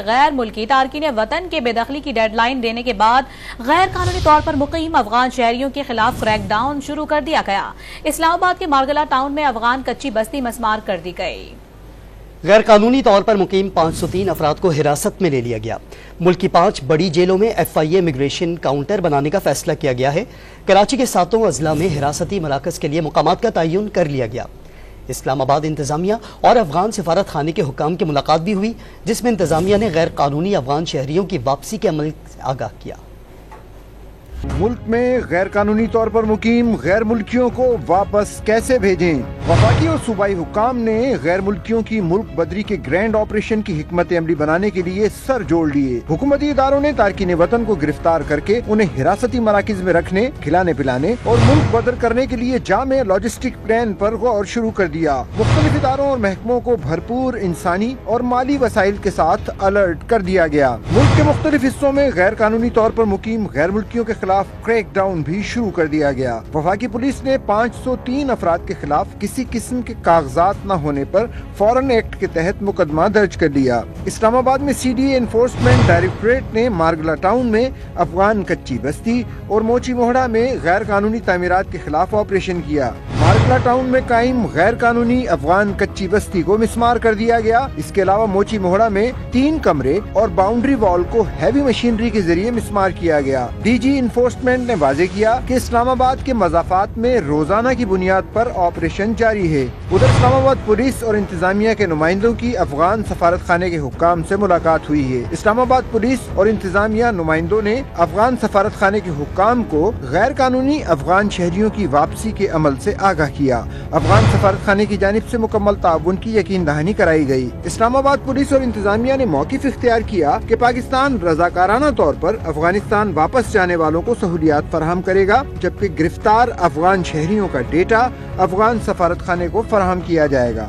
غیر ملکی تارکین وطن کے بے دخلی کی ڈیڈ لائن دینے کے بعد غیر قانونی طور پر مقیم افغان شہریوں کے خلاف کریک ڈاؤن شروع کر دیا گیا۔ اسلام آباد کے مارگلہ ٹاؤن میں افغان کچی بستی مسمار کر دی گئی۔ غیر قانونی طور پر مقیم 503 افراد کو حراست میں لے لیا گیا۔ ملک کی 5 بڑی جیلوں میں FIA امیگریشن کاؤنٹر بنانے کا فیصلہ کیا گیا ہے۔ کراچی کے 7 اضلاع میں حراستی مراکز کے لیے مقامات کا تعین کر لیا گیا۔ اسلام آباد انتظامیہ اور افغان سفارت خانے کے حکام کی ملاقات بھی ہوئی، جس میں انتظامیہ نے غیر قانونی افغان شہریوں کی واپسی کے عمل سے آگاہ کیا۔ ملک میں غیر قانونی طور پر مقیم غیر ملکیوں کو واپس کیسے بھیجیں؟ وفاقی اور صوبائی حکام نے غیر ملکیوں کی ملک بدری کے گرینڈ آپریشن کی حکمت عملی بنانے کے لیے سر جوڑ لیے۔ حکومتی اداروں نے تارکین وطن کو گرفتار کر کے انہیں حراستی مراکز میں رکھنے، کھلانے پلانے اور ملک بدر کرنے کے لیے جامع لاجسٹک پلان پر غور شروع کر دیا۔ مختلف اداروں اور محکموں کو بھرپور انسانی اور مالی وسائل کے ساتھ الرٹ کر دیا گیا۔ ملک کے مختلف حصوں میں غیر قانونی طور پر مقیم غیر ملکیوں کے خلاف کریک ڈاؤن بھی شروع کر دیا گیا۔ وفاقی پولیس نے 503 افراد کے خلاف کسی قسم کے کاغذات نہ ہونے پر فورن ایکٹ کے تحت مقدمہ درج کر لیا۔ اسلام آباد میں CDA انفورسمنٹ ڈائریکٹوریٹ نے مارگلہ ٹاؤن میں افغان کچی بستی اور موچی موہڑا میں غیر قانونی تعمیرات کے خلاف آپریشن کیا۔ مارگلہ ٹاؤن میں قائم غیر قانونی افغان کچی بستی کو مسمار کر دیا گیا۔ اس کے علاوہ موچی موہڑا میں 3 کمرے اور باؤنڈری وال کو ہیوی مشینری کے ذریعے مسمار کیا گیا۔ DG انفورسمنٹ نے واضح کیا کہ اسلام آباد کے مضافات میں روزانہ کی بنیاد پر آپریشن جاری ہے۔ ادھر اسلام آباد پولیس اور انتظامیہ کے نمائندوں کی افغان سفارت خانے کے حکام سے ملاقات ہوئی ہے۔ اسلام آباد پولیس اور انتظامیہ نمائندوں نے افغان سفارت خانے کے حکام کو غیر قانونی افغان شہریوں کی واپسی کے عمل سے آگاہ کیا۔ افغان سفارت خانے کی جانب سے مکمل تعاون کی یقین دہانی کرائی گئی۔ اسلام آباد پولیس اور انتظامیہ نے موقف اختیار کیا کہ پاکستان رضاکارانہ طور پر افغانستان واپس جانے والوں کو سہولیات فراہم کرے گا، جبکہ گرفتار افغان شہریوں کا ڈیٹا افغان سفارت خانے کو فراہم کیا جائے گا۔